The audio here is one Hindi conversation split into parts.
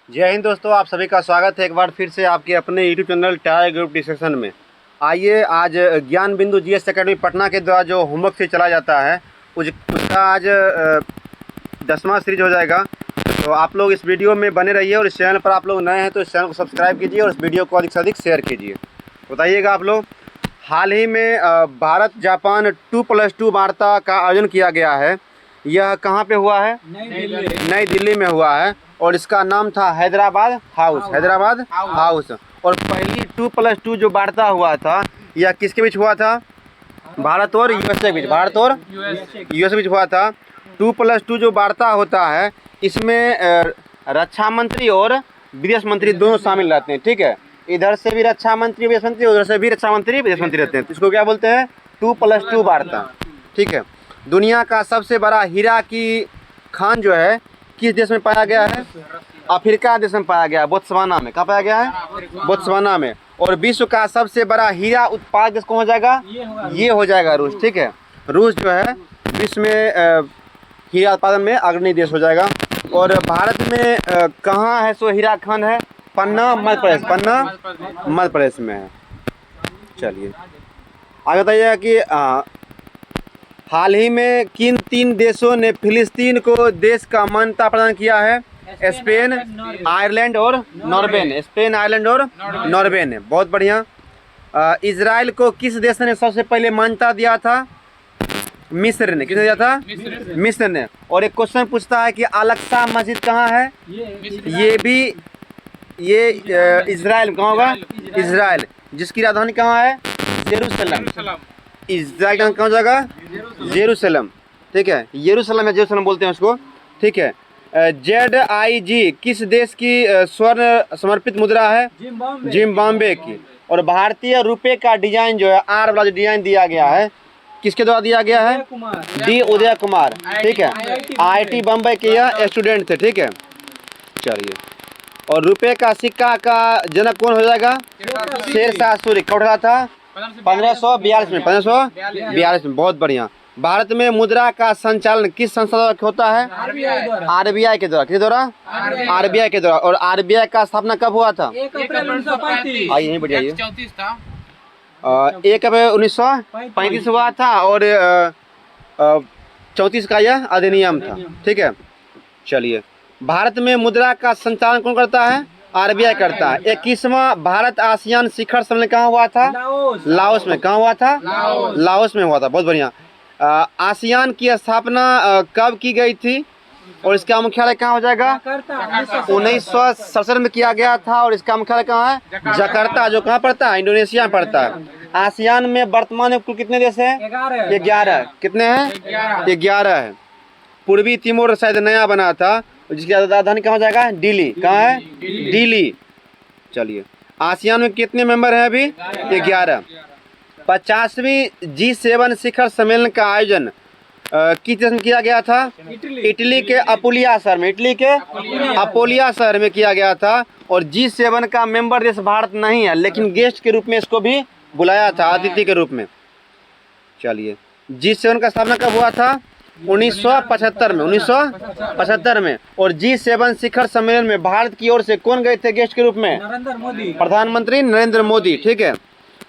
जय हिंद दोस्तों, आप सभी का स्वागत है एक बार फिर से आपके अपने YouTube channel tyre group discussion में। आइए आज ज्ञान बिंदु जीएस एकेडमी पटना के द्वारा जो होमवर्क से चला जाता है उसका आज 10वां सीरीज हो जाएगा। तो आप लोग इस वीडियो में बने रहिए और इस चैनल पर आप लोग नए हैं तो इस चैनल को सब्सक्राइब कीजिए और इस वीडियो को अधिक से अधिक शेयर कीजिए। बताइएगा आप लोग, हाल ही में भारत जापान 2+2 वार्ता का आयोजन किया गया है। यह कहाँ पे हुआ है? नई दिल्ली में हुआ है और इसका नाम था हैदराबाद हाउस। और पहली 2+2 जो वार्ता हुआ था यह किसके बीच हुआ था? भारत और यूएसए के बीच, भारत और यूएसए बीच हुआ था। 2+2 जो वार्ता होता है इसमें रक्षा मंत्री और विदेश मंत्री दोनों शामिल रहते हैं। ठीक है, इधर से भी रक्षा मंत्री विदेश मंत्री, उधर से भी रक्षा मंत्री विदेश मंत्री रहते हैं। तो इसको क्या बोलते हैं? 2+2 वार्ता। ठीक है, दुनिया का सबसे बड़ा हीरा की खान जो है किस देश में पाया गया है? अफ्रीका देश में पाया गया है, बोत्सवाना में। कहाँ पाया गया है? बोत्सवाना में। और विश्व का सबसे बड़ा हीरा उत्पादक देश कौन हो जाएगा? ये हो जाएगा रूस। ठीक है, रूस जो है विश्व में हीरा उत्पादन में अग्रणी देश हो जाएगा। और भारत में कहाँ है सो हीरा खान है? पन्ना मध्य प्रदेश, पन्ना मध्य प्रदेश में है। चलिए आगे बताइएगा कि हाल ही में किन 3 देशों ने फिलिस्तीन को देश का मान्यता प्रदान किया है? स्पेन, आयरलैंड और नॉर्वे। स्पेन, आयरलैंड और नॉर्वे ने। बहुत बढ़िया। इजराइल को किस देश ने सबसे पहले मान्यता दिया था? मिस्र ने। किसने दिया था? मिस्र ने। और एक क्वेश्चन पूछता है कि अल-अक्सा मस्जिद कहाँ है? ये भी इजराइल। कहाँ होगा? इजराइल, जिसकी राजधानी कहाँ है? जेरूसलम। इजराइल कहाँ जाएगा? जेरूसलम। ठीक है, यरूशलेम या जेरूसलम बोलते हैं उसको। ठीक है, ZIG किस देश की स्वर्ण समर्पित मुद्रा है? जिम्बाब्वे की। और भारतीय रुपए का डिजाइन जो है, आर वाला जो डिजाइन दिया गया है, किसके द्वारा दिया गया है? डी उदय कुमार। ठीक है, IIT बम्बई के यह स्टूडेंट थे। ठीक है, चलिए। और रुपए का सिक्का का जनक कौन हो जाएगा? शेरशाह सूरी। कब उठा था? 1542 में। 1542 में। बहुत बढ़िया। भारत में मुद्रा का संचालन किस संस्था द्वारा होता है? RBI के द्वारा। किसके द्वारा? RBI के द्वारा। और RBI का स्थापना कब हुआ था? 1 अप्रैल 1935। आइए बढ़िया। 1 अप्रैल 1935 हुआ था और 34 का यह अधिनियम था। ठीक है, चलिए। भारत में मुद्रा का संचालन कौन करता है? RBI करता है। 21वां भारत आसियान शिखर सम्मेलन कहाँ हुआ था? लाओस में। कहाँ हुआ था? लाओस में हुआ था। बहुत बढ़िया। आसियान की स्थापना कब की गई थी और इसका मुख्यालय कहाँ हो जाएगा? 1967 में किया गया था। और इसका मुख्यालय कहाँ है? जकार्ता, जो कहाँ पड़ता है? इंडोनेशिया में पड़ता है। आसियान में वर्तमान में कुल कितने देश हैं? 11। कितने हैं? 11 है। पूर्वी तिमोर शायद नया बना था, जिसकी राजधानी कहाँ हो जाएगा? दिल्ली। कहाँ है? दिल्ली। चलिए, आसियान में कितने मेंबर हैं अभी? 11। 50वीं G7 शिखर सम्मेलन का आयोजन किस देश में किया गया था? इटली के अपुलिया शहर में। इटली के अपुलिया शहर में किया गया था। और G7 का मेंबर देश भारत नहीं है, लेकिन गेस्ट के रूप में इसको भी बुलाया था, अतिथि के रूप में। चलिए, G7 का स्थापना कब हुआ था? 1975 में। 1975 में। और G7 शिखर सम्मेलन में भारत की ओर से कौन गए थे गेस्ट के रूप में? नरेंद्र मोदी। प्रधानमंत्री नरेंद्र मोदी। ठीक है।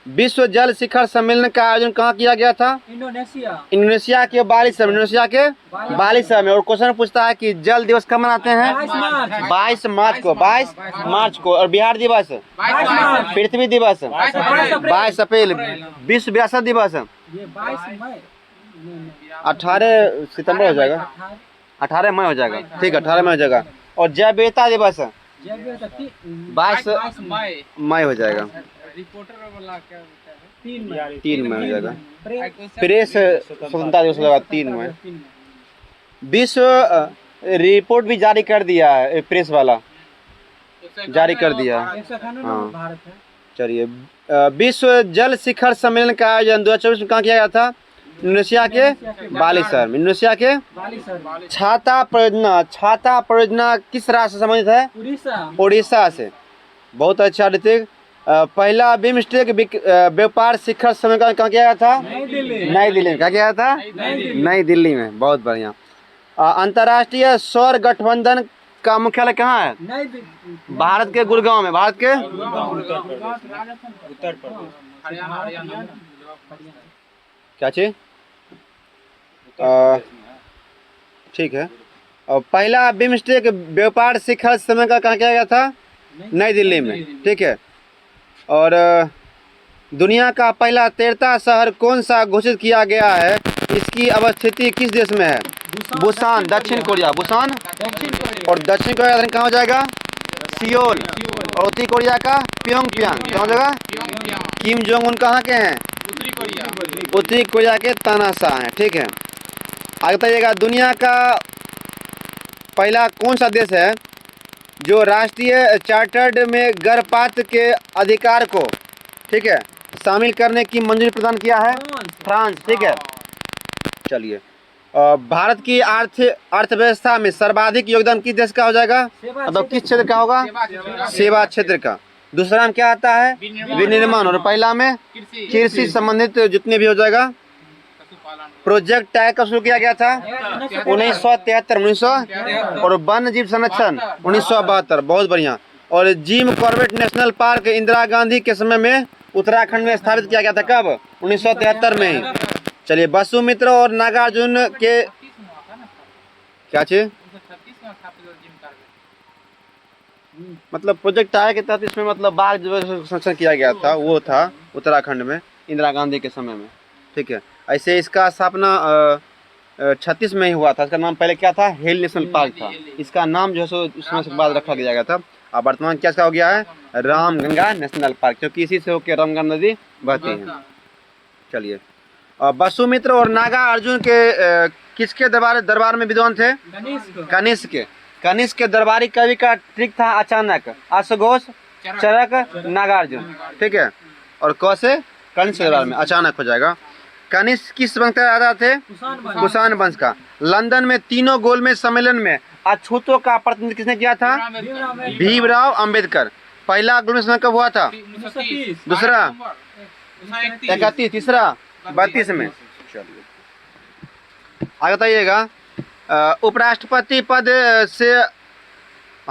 विश्व जल शिखर सम्मेलन का आयोजन कहाँ किया गया था? इंडोनेशिया के बाली शहर में। इंडोनेशिया के बाली शहर में। और क्वेश्चन पूछता है कि जल दिवस कब मनाते हैं? 22 मार्च को। 22 मार्च को। और बिहार दिवस? पृथ्वी दिवस 22 अप्रैल। विश्व विरासत दिवस 18 सितंबर हो जाएगा। 18 मई हो जाएगा। ठीक है, 18 मई हो जाएगा। और जैव विविधता दिवस 22 मई हो जाएगा। 3 मई हो जाएगा। प्रेस स्वतंत्रता दिवस होगा 3 मई। विश्व रिपोर्ट भी जारी कर दिया है, प्रेस वाला जारी कर दिया। हाँ, चलिए। विश्व जल शिखर सम्मेलन का आयोजन 2024 में कहाँ किया गया था? इंडोनेशिया के बाली शहर में। इंडोनेशिया के छाता परियोजना किस राज्य से संबंधित है? उड़ीसा से। बहुत अच्छा ऋतिक। पहला बिमस्टेक व्यापार शिखर सम्मेलन कहाँ किया गया था? नई दिल्ली में। क्या किया था? नई दिल्ली में। बहुत बढ़िया। अंतर्राष्ट्रीय सौर गठबंधन का मुख्यालय कहाँ है? भारत के गुड़गांव में। भारत के उत्तर प्रदेश, क्या चीज? ठीक है। और पहला बिम्स्टेक व्यापार शिखर सम्मेलन का कहाँ किया गया था? नई दिल्ली में। ठीक है। और दुनिया का पहला तैरता शहर कौन सा घोषित किया गया है? इसकी अवस्थिति किस देश में है? बुसान, दक्षिण कोरिया। बुसान। और दक्षिण कोरिया का कहाँ हो जाएगा? सियोल। और उत्तरी कोरिया का प्योंगयांग। कहाँ हो जाएगा? किम जोंग उन कहाँ के हैं? उत्तरी कोरिया के तानाशाह हैं। ठीक है। आगे बताइएगा, दुनिया का पहला कौन सा देश है जो राष्ट्रीय चार्टर्ड में गर्भपात के अधिकार को, ठीक है, शामिल करने की मंजूरी प्रदान किया है? फ्रांस। ठीक है। चलिए, भारत की अर्थव्यवस्था में सर्वाधिक योगदान किस देश का हो जाएगा? मतलब किस क्षेत्र का होगा? सेवा क्षेत्र का। दूसरा नाम क्या आता है? विनिर्माण। और पहला में कृषि संबंधित जितने भी हो जाएगा। प्रोजेक्ट टाइगर कब शुरू किया गया था? 1973। और वन्य जीव संरक्षण 1972। बहुत बढ़िया। और Jim Corbett national park Indira Gandhi के समय में उत्तराखंड में स्थापित किया गया था। कब? 1973 में ही। चलिए, वसुमित्र और नागार्जुन के क्या चीज? मतलब प्रोजेक्ट टाइगर के तहत इसमें मतलब बाघ जो संरक्षण किया गया था वो था उत्तराखंड में इंदिरा गांधी के समय में। ठीक है। ऐसे इसका स्थापना 36 में ही हुआ था। इसका नाम पहले क्या था? हिल नेशनल पार्क था। इसका नाम जो है सो उसमें से बाद रखा गया था। अब वर्तमान क्या हो गया है? रामगंगा नेशनल पार्क, क्योंकि इसी से होकर रामगंगा नदी बहती है। चलिए, वसुमित्र और नागा अर्जुन के किसके दरबार में विद्वान थे? कनिष्क। कनिष्क के दरबारी कवि का ट्रिक था अचानक, अश्वघोष, चरक, नागार्जुन। ठीक है। और क से कनिष्क के दरबार में अचानक हो जाएगा। कनिष्क किस वंश का राजा थे? कुषाण वंश का। लंदन में तीनों गोलमेज सम्मेलन में अछूतों का प्रतिनिधित्व किसने किया था? भीमराव अंबेडकर। पहला गोलमेज सम्मेलन कब हुआ था? दूसरा 31, तीसरा 32 में। चलिए, आगे बताइएगा, उपराष्ट्रपति पद से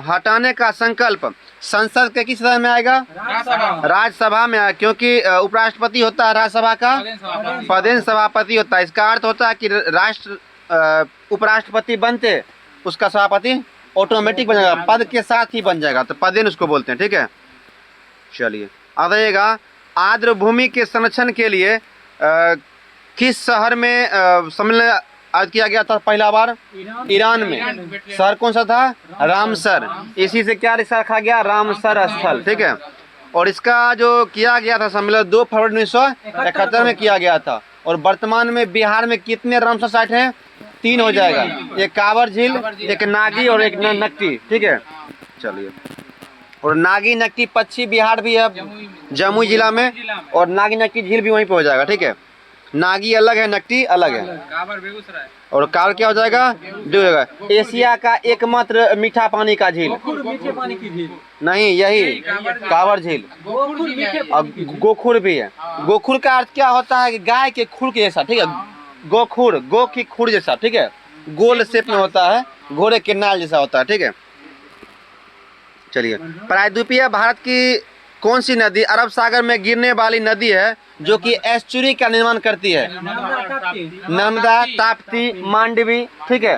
हटाने का संकल्प संसद के किस सदन में आएगा? राज्यसभा में आएगा, क्योंकि उपराष्ट्रपति होता है राज्यसभा का पदेन सभापति होता है। इसका अर्थ होता है कि उपराष्ट्रपति बनते उसका सभापति ऑटोमेटिक बन जाएगा, पद के साथ ही बन जाएगा, तो पदेन उसको बोलते हैं। ठीक है। चलिए, अब आइएगा, आर्द्र भूमि के संरक्षण के लिए किस शहर में सम्मेलन आज किया गया था पहला बार? ईरान में। शहर कौन सा था? रामसर। इसी से क्या रखा गया? रामसर स्थल। ठीक है। और इसका जो किया गया था सम्मेलन 2 फरवरी 1971 में किया गया था। और वर्तमान में बिहार में कितने रामसर साइट हैं? 3 हो जाएगा, एक कांवर झील, एक नागी और एक नकटी। ठीक है। चलिए, और नागी नकटी पश्चिम बिहार भी है, जमुई जिला में, और नागी नकटी झील भी वहीं पे हो जाएगा। ठीक है। नागी अलग है, नकटी अलग है। और कांवर क्या हो जाएगा? एशिया का एकमात्र मीठा पानी का झील नहीं, यही कांवर झील। और गोखुर भी है। गोखुर का अर्थ क्या होता है? कि गाय के खुर के जैसा। ठीक है। गोखुर, गो की खुर जैसा। ठीक है। गोल शेप में होता है, घोड़े के नाल जैसा होता है। ठीक है। चलिए, प्रायद्वीपीय भारत की कौन सी नदी अरब सागर में गिरने वाली नदी है जो कि एस्चुरी का निर्माण करती है? नर्मदा, ताप्ती, मांडवी। ठीक है।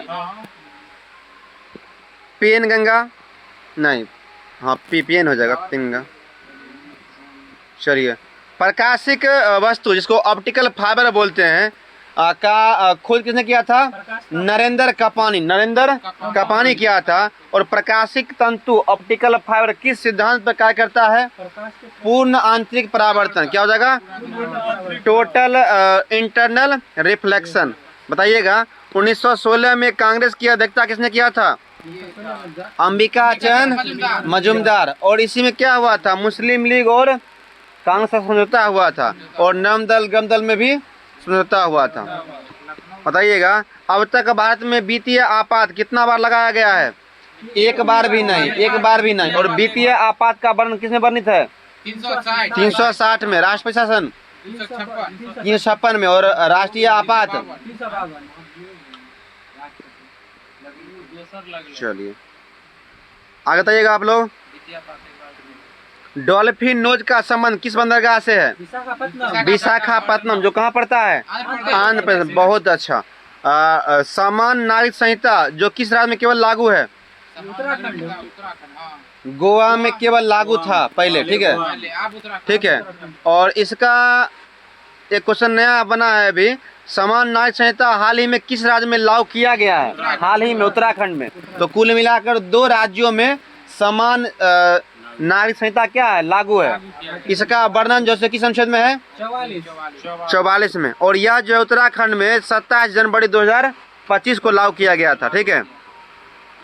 पेन गंगा नहीं, हाँ पीपीएन हो जाएगा, पिंगा। चलिए, प्रकाशिक वस्तु जिसको ऑप्टिकल फाइबर बोलते हैं का खोज किसने किया था? नरेंद्र कपानी। नरेंद्र कपानी किया था। और प्रकाशिक तंतु ऑप्टिकल फाइबर किस सिद्धांत पर कार्य करता है? पूर्ण आंतरिक परावर्तन। क्या हो जाएगा? Total internal reflection. बताइएगा, 1916 में कांग्रेस की अध्यक्षता किसने किया था? अंबिका चंद मजूमदार। और इसी में क्या हुआ था? मुस्लिम लीग और कांग्रेस का समझौता हुआ था। और नमदल गमदल में भी समझौता हुआ था। बताइएगा, अब तक भारत में वित्तीय आपात कितना बार लगाया गया है? एक बार भी नहीं, एक बार भी नहीं। और वित्तीय आपात का वर्णन किसने वर्णित है? 360 में। राष्ट्रपति शासन 356 में। और राष्ट्रीय आपात। चलिए, आगे बताइएगा आप लोग। डॉल्फिन नोज का संबंध किस बंदरगाह से है? विशाखापत्तनम, जो कहाँ पड़ता है? आंध्र प्रदेश। बहुत अच्छा। समान नागरिक संहिता जो किस राज्य में केवल लागू है? गोवा में केवल लागू था पहले, ठीक है, ठीक है। और इसका एक क्वेश्चन नया बना है अभी, समान नागरिक संहिता हाल ही में किस राज्य में लागू किया गया है? हाल ही में उत्तराखंड में। तो कुल मिलाकर 2 राज्यों में समान नागरिक संहिता क्या है? लागू है। इसका वर्णन जैसे किस अनुच्छेद में है? 44 में। और यह जो है उत्तराखंड में 27 जनवरी 2025 को लागू किया गया था, ठीक है।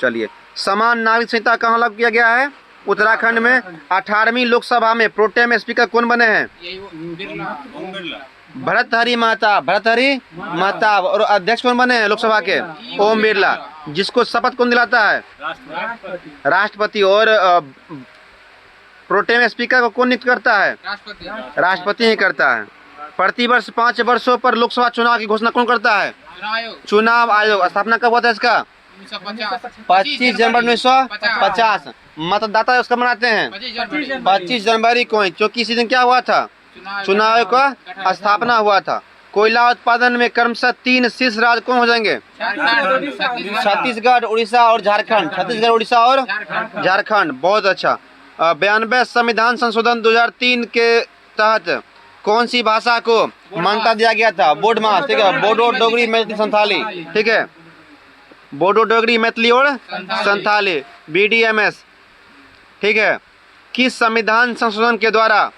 चलिए, समान नागरिक संहिता कहाँ लागू किया गया है? उत्तराखंड में। 18वीं लोकसभा में प्रोटेम स्पीकर कौन बने हैं? भर्तृहरि महताब। और अध्यक्ष कौन बने हैं लोकसभा के? ओम बिरला। जिसको शपथ कौन दिलाता है? राष्ट्रपति। और प्रोटेम स्पीकर को कौन नियुक्त करता है? राष्ट्रपति ही करता है। प्रतिवर्ष 5 वर्षों पर लोकसभा चुनाव की घोषणा कौन करता है? चुनाव आयोग। स्थापना कब हुआ था इसका? 25 जनवरी 1950। मतदाता उसका मनाते हैं 25 जनवरी को, क्योंकि इसी दिन क्या हुआ था? चुनाव आयोग का स्थापना हुआ था। कोयला उत्पादन में क्रमशः 3 शीर्ष राज्य कौन हो जाएंगे? छत्तीसगढ़, उड़ीसा और झारखंड। छत्तीसगढ़, उड़ीसा और झारखंड। बहुत अच्छा। 92 संविधान संशोधन 2003 के तहत कौन सी भाषा को मान्यता दिया गया था? बोडमास, ठीक है। बोडो, डोगरी, मैथिली, संथाली, ठीक है। बोडो, डोगरी, मैथिली और संथाली, BDMS, ठीक है। किस संविधान संशोधन के द्वारा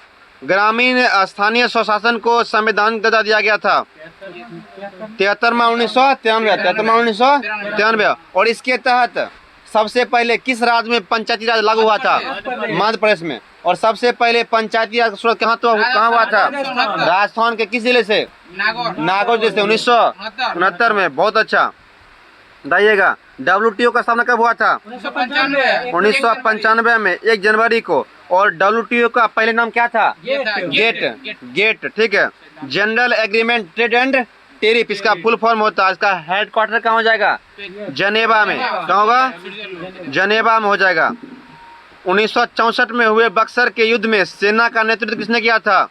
ग्रामीण स्थानीय स्वशासन को संवैधानिक दर्जा दिया गया था? 1993। और इसके तहत सबसे पहले किस राज्य में पंचायती राज लागू हुआ था? मध्य प्रदेश में। और सबसे पहले पंचायती राज कहाँ हुआ था? राजस्थान के किस जिले से? नागौर जिले से, 1969 में। बहुत अच्छा। बताइएगा, WTO का स्थापना कब हुआ था? 1995 में, 1 जनवरी को। और WTO का पहले नाम क्या था? गेट, ठीक है। General agreement trade and tariff, इसका फुल फॉर्म होता है। इसका हेडक्वार्टर कहाँ हो जाएगा? जनेवा में। कहाँ होगा? जनेवा में हो जाएगा। 1964 में हुए बक्सर के युद्ध में सेना का नेतृत्व किसने किया था?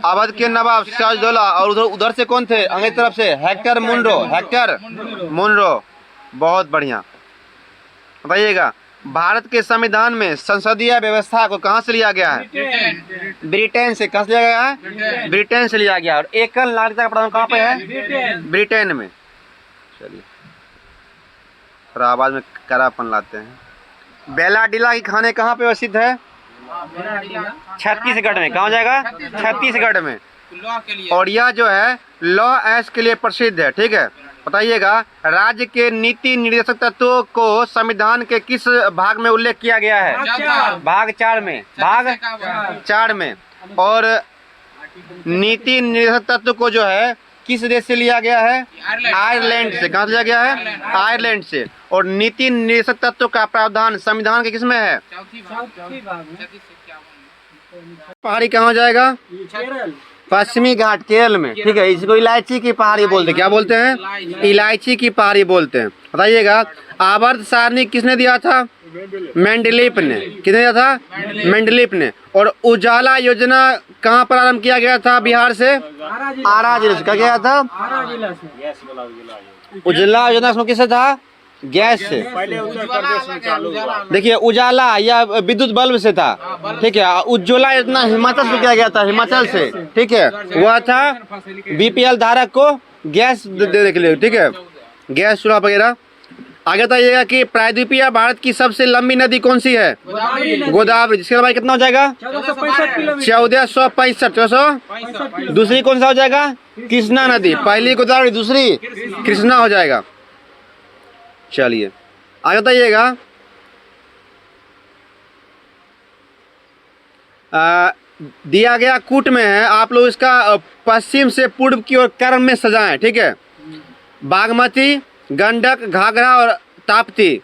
अवध के नवाब सिराजुद्दौला। और उधर से कौन थे? अंग्रेज तरफ से हेक्टर मुनरो। बहुत बढ़िया। बताइएगा, भारत के संविधान में संसदीय व्यवस्था को कहाँ से लिया गया है? ब्रिटेन से। कहाँ से लिया गया है? ब्रिटेन से लिया गया। और एकल नागरिकता का प्रावधान कहाँ पे है? ब्रिटेन में। चलिए, थोड़ा आवाज में करापन लाते हैं। बेलाडीला की खाने कहाँ पे प्रसिद्ध है? छत्तीसगढ़ में। कहाँ जाएगा? छत्तीसगढ़ में। और यह जो है लॉ एस के लिए प्रसिद्ध है, ठीक है। बताइएगा, राज्य के नीति निर्देशक तत्वों को संविधान के किस भाग में उल्लेख किया गया है? भाग 4 में। और नीति निर्देशक तत्व को जो है किस देश से लिया गया है? आयरलैंड से। कहाँ से लिया गया है? आयरलैंड से। और नीति निर्देशक तत्व का प्रावधान संविधान के किस में है? पहाड़ी कहाँ हो जाएगा? पश्चिमी घाट, केरल में, ठीक है। इसको इलायची की पहाड़ी बोलते हैं। क्या बोलते हैं? इलायची की पहाड़ी बोलते हैं। बताइएगा, आवर्त सारणी किसने दिया था? मेंडलीफ ने। किसने दिया था? मेंडलीफ ने। और उजाला योजना कहाँ प्रारंभ किया गया था? बिहार से, आरा जिले से। क्या गया था? उजाला योजना किससे था? गैस से। देखिए, उजाला या विद्युत बल्ब से था, ठीक है। उज्ज्वला योजना हिमाचल से किया गया था, हिमाचल से, ठीक है। वह था BPL धारक को गैस देने के लिए, ठीक है, गैस चूल्हा वगैरह। आगे बताइएगा कि प्रायद्वीपीय भारत की सबसे लंबी नदी कौन सी है? गोदावरी। जिसके लंबाई कितना हो जाएगा? 1465। दूसरी कौन सा हो जाएगा? कृष्णा नदी। पहली गोदावरी, दूसरी कृष्णा हो जाएगा। चलिए, आगे बताइएगा, दिया गया कूट में है, आप लोग इसका पश्चिम से पूर्व की ओर क्रम में सजाएं, ठीक है। बागमती, गंडक, घाघरा और राप्ती।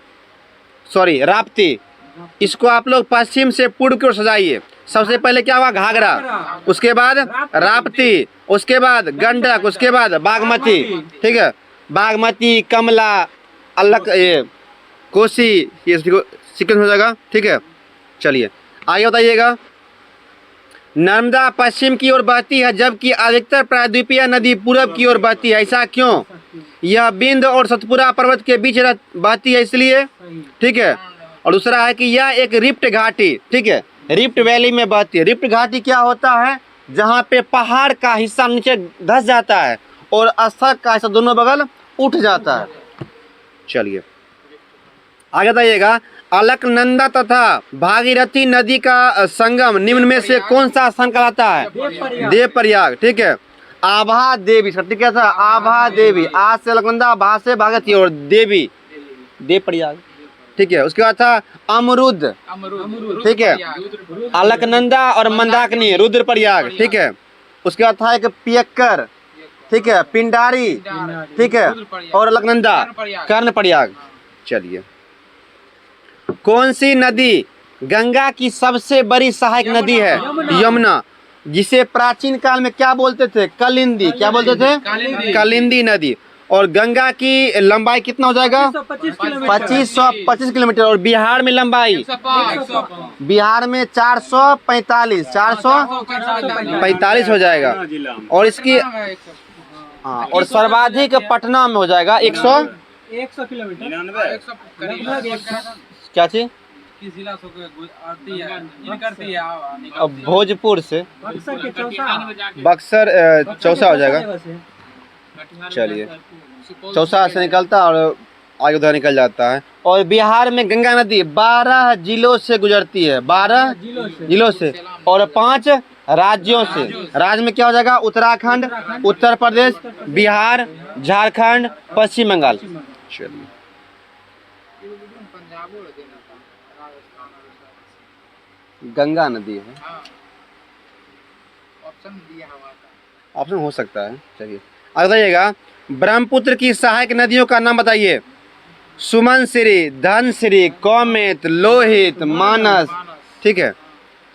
इसको आप लोग पश्चिम से पूर्व की ओर सजाइए। सबसे पहले क्या हुआ? घाघरा, उसके बाद राप्ती, उसके बाद गंडक, उसके बाद बागमती, ठीक है। बागमती, कमला, अलग, ये कोसी, ये सीक्वेंस हो जाएगा, ठीक है। चलिए आगे बताइएगा। नर्मदा पश्चिम की ओर बहती है जबकि अधिकतर प्रायद्वीपीय नदी पूरब की ओर बहती है, ऐसा क्यों? यह बिंद और सतपुरा पर्वत के बीच बहती है इसलिए, ठीक है। और दूसरा है कि यह एक रिफ्ट घाटी, ठीक है, रिफ्ट वैली में बहती है। रिफ्ट घाटी क्या होता है? जहाँ पे पहाड़ का हिस्सा नीचे धंस जाता है और स्थल का हिस्सा दोनों बगल उठ जाता है। चलिए आगे बताइएगा। अलकनंदा तथा भागीरथी नदी का संगम निम्न में से कौन सा स्थान कहलाता है? देवप्रयाग, ठीक है। आभा देवी, सत्य क्या था? आभा देवी, आज से अलकनंदा, भा से भागीरथी और देवी देवप्रयाग, ठीक है। उसके बाद था अमरुद, ठीक है। अलकनंदा और मंदाकिनी रुद्रप्रयाग, ठीक है। उसके बाद था एक पियक्कर, ठीक है, पिंडारी, ठीक है, और अलकनंदा कर्णप्रयाग। चलिए कौन सी नदी गंगा की सबसे बड़ी सहायक नदी है? यमुना, जिसे प्राचीन काल में क्या बोलते थे? कलिंदी, क्या बोलते थे? कलिंदी नदी। और गंगा की लंबाई कितना हो जाएगा? 2525 किलोमीटर। और बिहार में लंबाई, बिहार में 445 हो जाएगा। और इसकी हाँ, और सर्वाधिक पटना में हो जाएगा 100 किलोमीटर। क्या चीज? अब भोजपुर से बक्सर चौसा हो जाएगा। चलिए चौसा से निकलता और आगे उधर निकल जाता है। और बिहार में गंगा नदी 12 जिलों से गुजरती है, 12 जिलों से और 5 राज्यों से। राज्य में क्या हो जाएगा? उत्तराखंड, उत्तर प्रदेश, बिहार, झारखंड, पश्चिम बंगाल। चलिए गंगा नदी है, ऑप्शन हो सकता है। चलिए आगे बताइएगा। ब्रह्मपुत्र की सहायक नदियों का नाम बताइए। सुमनश्री, धनश्री, कौमेत, लोहित, मानस, ठीक है।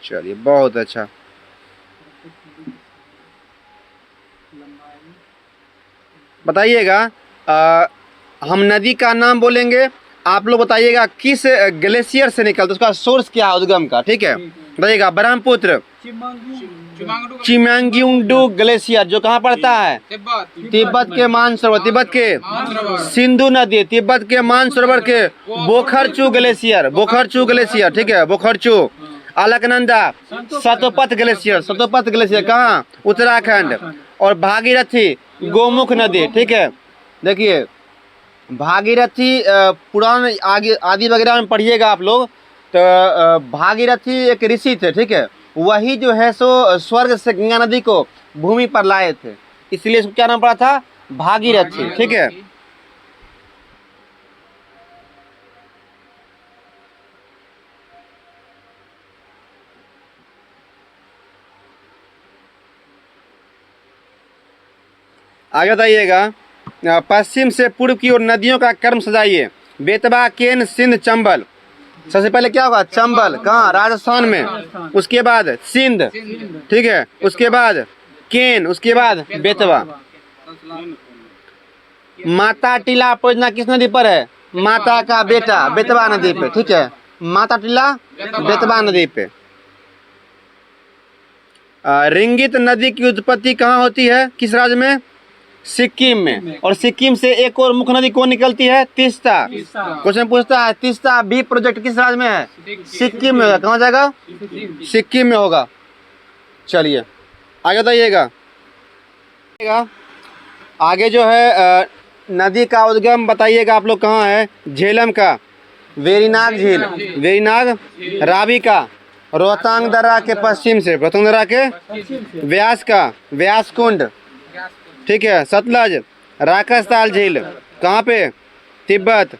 चलिए बहुत अच्छा। बताइएगा हम नदी का नाम बोलेंगे, आप लोग बताइएगा किस ग्लेशियर से निकलता है, उसका सोर्स क्या है उद्गम का, ठीक है। बताइएगा ब्रह्मपुत्र चिमांगयुंगडू ग्लेशियर जो कहाँ पड़ता है? तिब्बत के मानसरोवर, तिब्बत के सिंधु नदी, तिब्बत के मानसरोवर के बोखरचू ग्लेशियर, बोखरचू ग्लेशियर, ठीक है, बोखरचू। अलकनंदा सतोपथ ग्लेशियर, सतोपथ ग्लेशियर कहाँ? उत्तराखंड। और भागीरथी गोमुख नदी, ठीक है। देखिए भागीरथी पुराण आदि वगैरह में पढ़िएगा आप लोग, तो भागीरथी एक ऋषि थे, ठीक है। वही जो है सो स्वर्ग से गंगा नदी को भूमि पर लाए थे, इसलिए इसको क्या नाम पड़ा था? भागीरथी, ठीक है। आगे बताइएगा। पश्चिम से पूर्व की ओर नदियों का क्रम सजाइए। बेतवा, केन, सिंध, चंबल। सबसे पहले क्या होगा? चंबल, कहाँ? राजस्थान में। उसके बाद सिंध, ठीक है। उसके बाद केन, उसके बाद बेतवा। माता टीला परियोजना किस नदी पर है? माता का बेटा, बेतवा नदी पे, ठीक है। माता टीला बेतवा नदी पे। रिंगित नदी की उत्पत्ति कहाँ होती है? किस राज्य में? सिक्किम में। और सिक्किम से एक और मुख्य नदी कौन निकलती है? तीस्ता। क्वेश्चन पूछता है तीस्ता बी प्रोजेक्ट किस राज्य में है? सिक्किम में होगा। कहाँ जाएगा? सिक्किम में होगा। चलिए आगे बताइएगा। आगे जो है नदी का उद्गम बताइएगा आप लोग कहाँ है? झेलम का वेरीनाग झील, वेरीनाग। रावी का रोहतांग दर्रा के पश्चिम से, रोहतांग दर्रा के। व्यास का व्यास कुंड, ठीक है। सतलज राकसताल झील कहाँ पे? तिब्बत।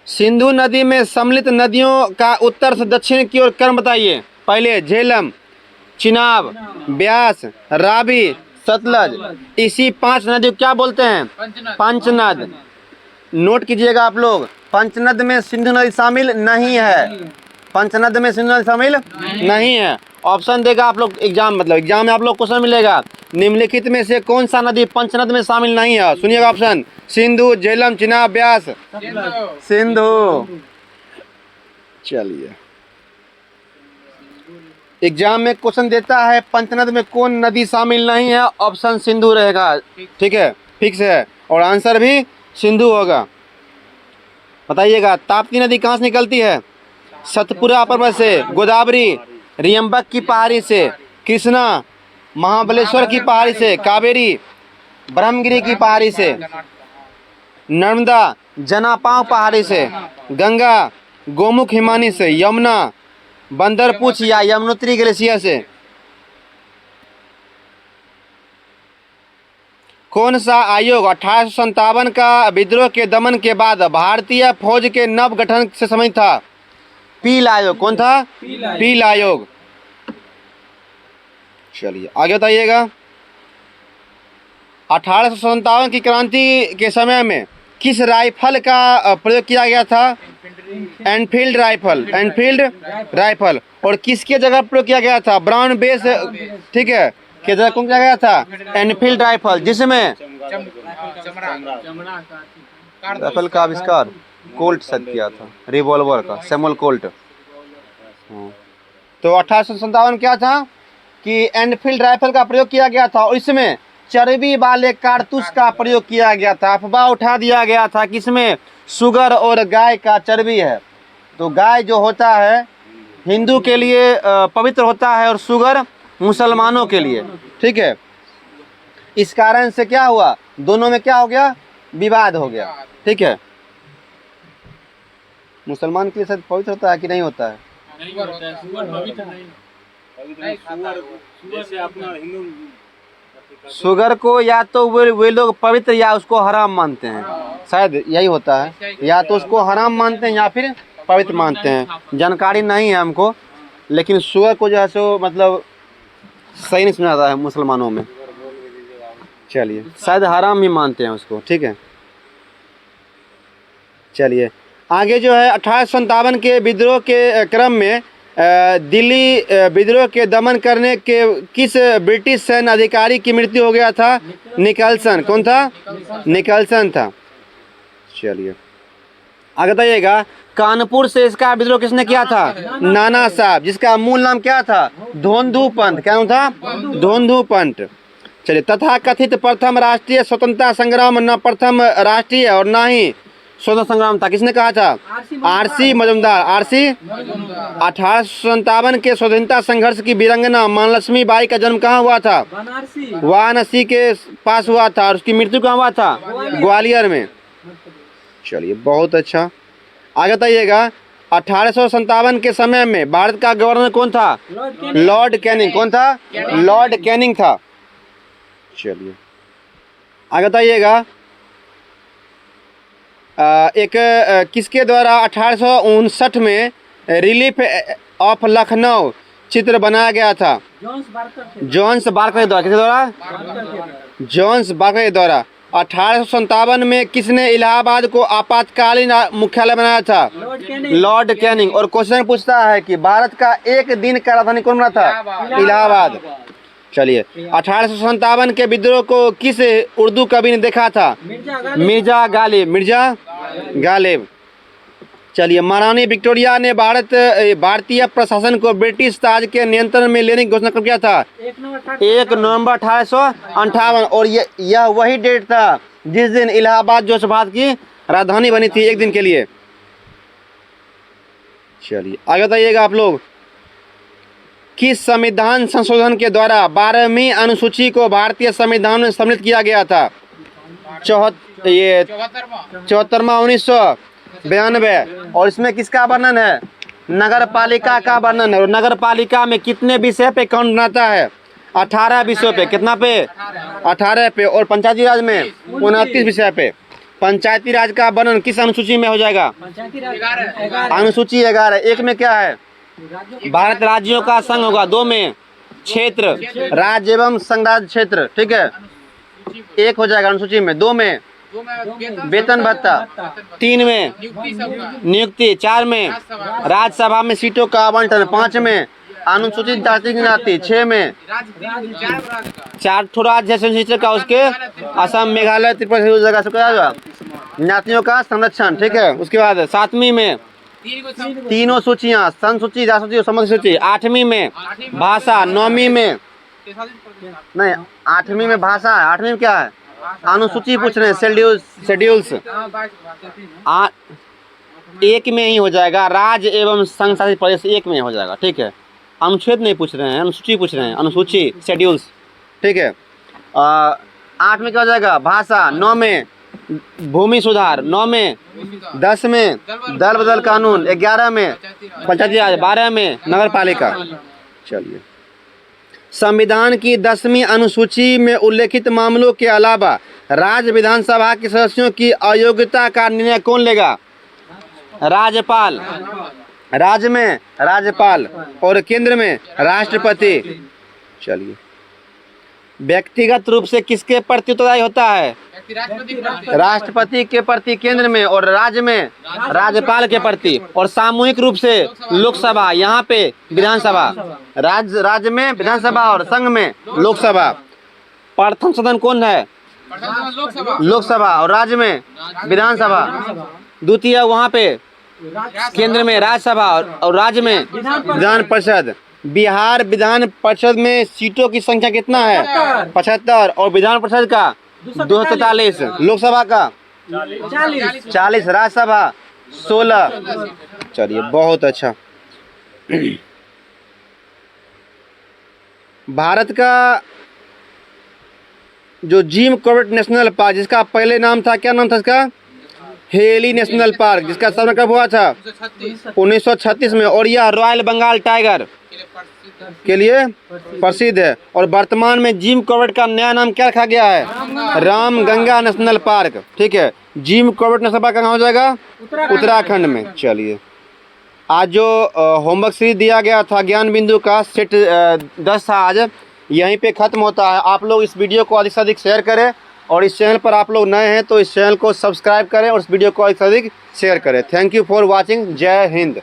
सिंधु नदी में सम्मिलित नदियों का उत्तर से दक्षिण की ओर क्रम बताइए। पहले झेलम, चिनाब, ब्यास, रावी, सतलज। इसी 5 नदी को क्या बोलते हैं? पंचनद। नोट कीजिएगा आप लोग, पंचनद में सिंधु नदी शामिल नहीं है, पंचनद में सिंधु नदी शामिल नहीं है। ऑप्शन देगा आप लोग एग्जाम, मतलब एग्जाम में आप लोग क्वेश्चन मिलेगा, निम्नलिखित में से कौन सा नदी पंचनद में शामिल नहीं है? सुनिएगा ऑप्शन, सिंधु, झेलम, चिनाब, ब्यास। सिंधु। चलिए, एग्जाम में क्वेश्चन देता है पंचनद में कौन नदी शामिल नहीं है, ऑप्शन सिंधु रहेगा। ठीक है, फिक्स है, और आंसर भी सिंधु होगा। बताइएगा, ताप्ती नदी कहाँ से निकलती है? सतपुरा पर्वत से, गोदावरी, रियम्बक की पहाड़ी से, कृष्णा, महाबलेश्वर की पहाड़ी से, कावेरी, ब्रह्मगिरी की पहाड़ी से, नर्मदा, जनापाव पहाड़ी से, गंगा, गोमुख हिमानी से, यमुना, बंदरपूछ या यमुनोत्री ग्लेशियर से। कौन सा आयोग 1857 का विद्रोह के दमन के बाद भारतीय फौज के नव गठन से संबंधित था? पील आयोग। कौन था? पील आयोग। चलिए आगे बताइएगा, 1857 की क्रांति के समय में किस राइफल का प्रयोग किया गया था? Enfield rifle. Enfield rifle. और किसके जगह प्रयोग किया गया था? Brown base. ठीक है, के जगह कौन किया गया था? एनफील्ड राइफल, जिसमें राइफल का आविष्कार कोल्ट से किया था, रिवॉल्वर का, सैमुअल कोल्ट। तो 1857 क्या था कि एनफील्ड राइफल का प्रयोग किया गया था, और इसमें चर्बी वाले कारतूस का प्रयोग किया गया था। अफवाह उठा दिया गया था कि इसमें शुगर और गाय का चर्बी है। तो गाय जो होता है हिंदू के लिए पवित्र होता है, और शुगर मुसलमानों के लिए। ठीक है, इस कारण से क्या हुआ, दोनों में क्या हो गया? विवाद हो गया। ठीक है, मुसलमान के लिए शायद पवित्र होता है कि नहीं होता है? शुगर को या तो वे लोग पवित्र या उसको हराम मानते हैं, शायद यही होता है, या तो उसको हराम मानते हैं या फिर पवित्र मानते हैं। जानकारी नहीं है हमको, लेकिन शुगर को जो है सो मतलब सही नहीं सुनाता है मुसलमानों में। चलिए, शायद हराम ही मानते हैं उसको। ठीक है, चलिए आगे जो है 1857 के विद्रोह के क्रम में दिल्ली विद्रोह के दमन करने के किस ब्रिटिश सैन्य अधिकारी की मृत्यु हो गया था? निकल्सन। कौन था? निकल्सन था। चलिए आगे बताइएगा, कानपुर से इसका विद्रोह किसने किया था? नाना साहब, जिसका मूल नाम क्या था? धोंधू पंत। क्या नाम था? धोंधू पंत। चलिए, तथा कथित प्रथम राष्ट्रीय स्वतंत्रता संग्राम न प्रथम राष्ट्रीय और ना ही स्वतंत्रता संग्राम था, किसने कहा था? आरसी मजूमदार। आरसी। 1857 के स्वतंत्रता संघर्ष की वीरंगना महालक्ष्मी बाई का जन्म कहाँ हुआ था? वाराणसी के पास हुआ था, और उसकी मृत्यु कहाँ हुआ था? ग्वालियर में। चलिए बहुत अच्छा, आगे बताइएगा, 1857 के समय में भारत का गवर्नर कौन था? Lord Canning. कौन था? लॉर्ड कैनिंग था। चलिए आगे बताइएगा, किसके द्वारा 1859 में रिलीफ ऑफ लखनऊ चित्र बनाया गया था? जॉन्स बार्कर द्वारा। किसके द्वारा? जॉन्स बार्कर द्वारा। 1857 में किसने इलाहाबाद को आपातकालीन मुख्यालय बनाया था? Lord Canning. और क्वेश्चन पूछता है कि भारत का एक दिन का राजधानी कौन बना था? इलाहाबाद। चलिए, 1857 के विद्रोह को किस उर्दू कवि ने देखा था? मिर्जा गालिब। मिर्जा गालिब। चलिए, महारानी विक्टोरिया ने भारतीय प्रशासन को ब्रिटिश ताज के नियंत्रण में लेने की घोषणा कब किया था? 1 नवंबर 1858। और यह वही डेट था जिस दिन इलाहाबाद जो भारत की राजधानी बनी थी, एक दिन के लिए। चलिए आगे बताइएगा आप लोग, किस संविधान संशोधन के द्वारा 12वीं अनुसूची को भारतीय संविधान में सम्मिलित किया गया था? 74वां 1992। और इसमें किसका वर्णन है? नगर पालिका का वर्णन है। और नगर पालिका में कितने विषय पे कानून बनाता है? 18 विषयों पे। कितना पे? 18 पे। और पंचायती राज में 29 विषय पे। पंचायती राज का वर्णन किस अनुसूची में हो जाएगा? अनुसूची 11। एक में क्या है? भारत राज्यों का संघ होगा। 2 में क्षेत्र, राज्य एवं संघराज्य क्षेत्र। ठीक है, 1 हो जाएगा अनुसूची में। 2 में वेतन भत्ता। 3 में नियुक्ति। 4 में राज्यसभा में सीटों का आवंटन। 5 में अनुसूचित जाति जनजाति 6 में राज्य 4 ठो राज्य है सेंसस का, उसके असम, मेघालय, त्रिपुरा उस जगह से क्या होगा जातियों का संरक्षण। ठीक है, उसके बाद 7वीं में तीनों सूचियां, सन सूची, जाति सूची और समग्र सूची। 8वीं में भाषा। 9वीं में नहीं, 8वीं में भाषा है। 8वीं में क्या है, अनुसूची पूछ रहे हैं, शेड्यूल्स। 1 में ही हो जाएगा, राज्य एवं संघ शासित प्रदेश 1 में हो जाएगा। ठीक है, अनुच्छेद नहीं पूछ रहे हैं, अनुसूची पूछ रहे हैं, अनुसूची, शेड्यूल्स। ठीक है, 8 में क्या हो जाएगा, भाषा। 9 में भूमि सुधार। 9 में 10 में दल बदल कानून। 11 में पंचायती राज। 12 में नगर पालिका। चलिए, संविधान की 10वीं अनुसूची में उल्लेखित मामलों के अलावा राज्य विधानसभा के सदस्यों की अयोग्यता का निर्णय कौन लेगा, राज्यपाल। राज्य में राज्यपाल और केंद्र में राष्ट्रपति। चलिए, व्यक्तिगत रूप से किसके प्रति उत्तरदायी होता है, राष्ट्रपति के प्रति केंद्र में, और राज्य में राज्यपाल के प्रति, और सामूहिक रूप से लोकसभा, यहाँ पे विधानसभा। राज्य में विधानसभा और संघ में लोकसभा। प्रथम सदन कौन है, लोकसभा, और राज्य में विधानसभा। द्वितीय वहाँ पे केंद्र में राज्यसभा और राज्य में विधान परिषद। बिहार विधान परिषद में सीटों की संख्या कितना है, 75, और विधान परिषद का 243, लोकसभा का 40, राज्यसभा 16। चलिए, बहुत अच्छा। भारत का जो जिम कॉर्बेट नेशनल पार्क, जिसका पहले नाम था, क्या नाम था इसका, हेली नेशनल पार्क, जिसका स्थापना कब हुआ था, 1936 में, और यह रॉयल बंगाल टाइगर के लिए प्रसिद्ध है। और वर्तमान में जिम कॉर्बेट का नया नाम क्या रखा गया है, रामगंगा नेशनल पार्क। ठीक है, जिम कॉर्बेट नेशनल पार्क कहाँ हो जाएगा, उत्तराखंड में। चलिए, आज जो होमवर्क सीरीज दिया गया था ज्ञान बिंदु का सेट 10 था, आज यहीं पे ख़त्म होता है। आप लोग इस वीडियो को अधिक से अधिक शेयर करें, और इस चैनल पर आप लोग नए हैं तो इस चैनल को सब्सक्राइब करें और इस वीडियो को अधिक से अधिक शेयर करें। Thank you for watching. जय हिंद।